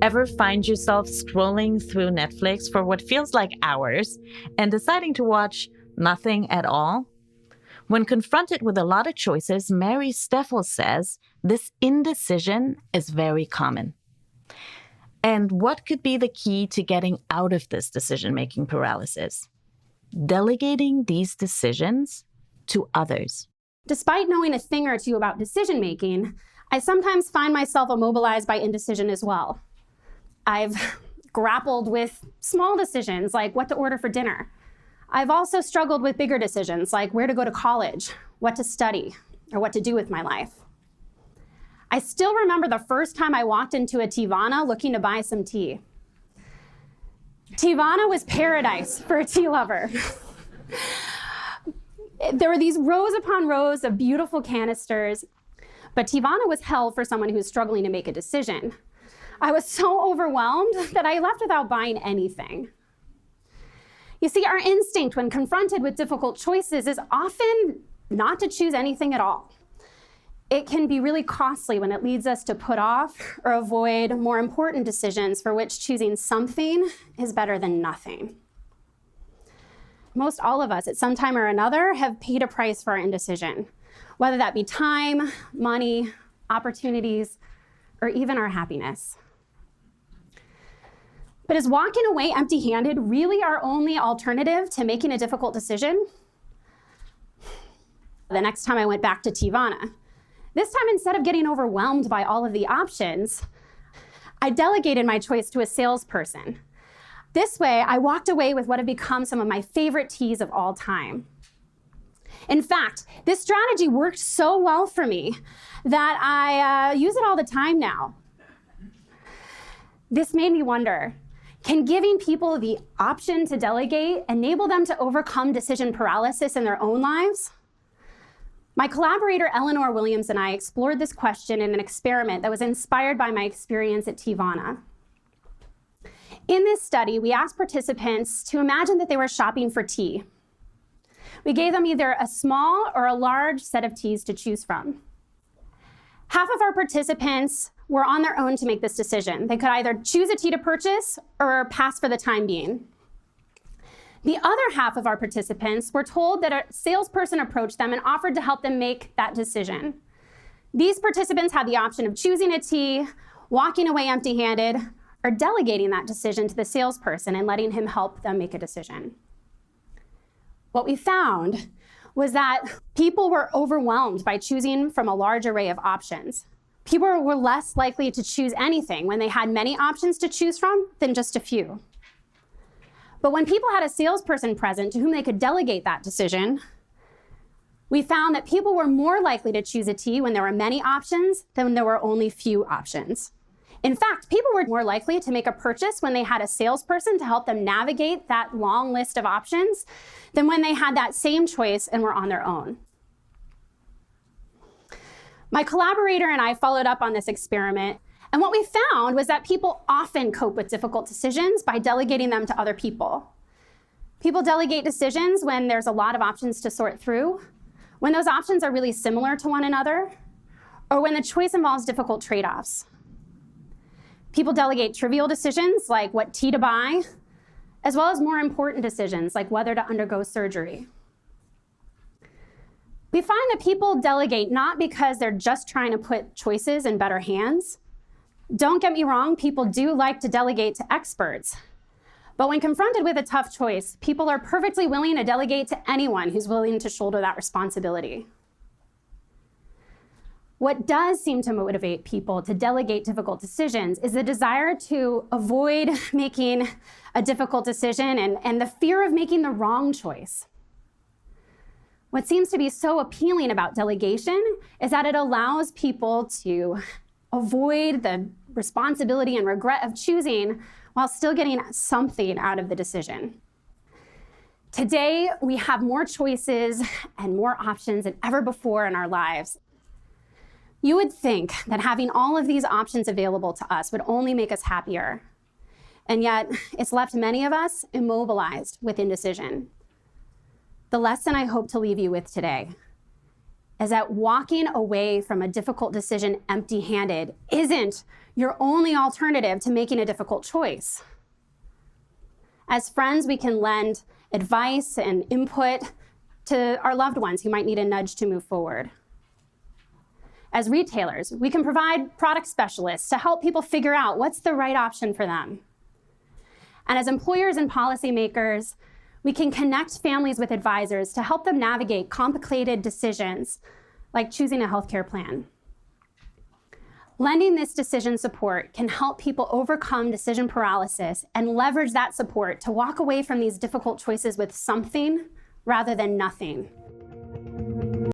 Ever find yourself scrolling through Netflix for what feels like hours and deciding to watch nothing at all? When confronted with a lot of choices, Mary Steffel says this indecision is very common. And what could be the key to getting out of this decision-making paralysis? Delegating these decisions to others. Despite knowing a thing or two about decision-making, I sometimes find myself immobilized by indecision as well. I've grappled with small decisions like what to order for dinner. I've also struggled with bigger decisions like where to go to college, what to study, or what to do with my life. I still remember the first time I walked into a Teavana looking to buy some tea. Teavana was paradise for a tea lover. There were these rows upon rows of beautiful canisters, but Teavana was hell for someone who was struggling to make a decision. I was so overwhelmed that I left without buying anything. You see, our instinct when confronted with difficult choices is often not to choose anything at all. It can be really costly when it leads us to put off or avoid more important decisions for which choosing something is better than nothing. Most all of us at some time or another have paid a price for our indecision, whether that be time, money, opportunities, or even our happiness. But is walking away empty-handed really our only alternative to making a difficult decision? The next time I went back to Teavana, this time instead of getting overwhelmed by all of the options, I delegated my choice to a salesperson. This way, I walked away with what have become some of my favorite teas of all time. In fact, this strategy worked so well for me that I use it all the time now. This made me wonder, can giving people the option to delegate enable them to overcome decision paralysis in their own lives? My collaborator Eleanor Williams and I explored this question in an experiment that was inspired by my experience at Teavana. In this study, we asked participants to imagine that they were shopping for tea. We gave them either a small or a large set of teas to choose from. Half of our participants were on their own to make this decision. They could either choose a tea to purchase or pass for the time being. The other half of our participants were told that a salesperson approached them and offered to help them make that decision. These participants had the option of choosing a tea, walking away empty-handed, or delegating that decision to the salesperson and letting him help them make a decision. What we found was that people were overwhelmed by choosing from a large array of options. People were less likely to choose anything when they had many options to choose from than just a few. But when people had a salesperson present to whom they could delegate that decision, we found that people were more likely to choose a tea when there were many options than when there were only few options. In fact, people were more likely to make a purchase when they had a salesperson to help them navigate that long list of options than when they had that same choice and were on their own. My collaborator and I followed up on this experiment, and what we found was that people often cope with difficult decisions by delegating them to other people. People delegate decisions when there's a lot of options to sort through, when those options are really similar to one another, or when the choice involves difficult trade-offs. People delegate trivial decisions like what tea to buy, as well as more important decisions like whether to undergo surgery. We find that people delegate not because they're just trying to put choices in better hands. Don't get me wrong, people do like to delegate to experts. But when confronted with a tough choice, people are perfectly willing to delegate to anyone who's willing to shoulder that responsibility. What does seem to motivate people to delegate difficult decisions is the desire to avoid making a difficult decision and the fear of making the wrong choice. What seems to be so appealing about delegation is that it allows people to avoid the responsibility and regret of choosing while still getting something out of the decision. Today, we have more choices and more options than ever before in our lives. You would think that having all of these options available to us would only make us happier. And yet, it's left many of us immobilized with indecision. The lesson I hope to leave you with today is that walking away from a difficult decision empty-handed isn't your only alternative to making a difficult choice. As friends, we can lend advice and input to our loved ones who might need a nudge to move forward. As retailers, we can provide product specialists to help people figure out what's the right option for them. And as employers and policymakers, we can connect families with advisors to help them navigate complicated decisions like choosing a healthcare plan. Lending this decision support can help people overcome decision paralysis and leverage that support to walk away from these difficult choices with something rather than nothing.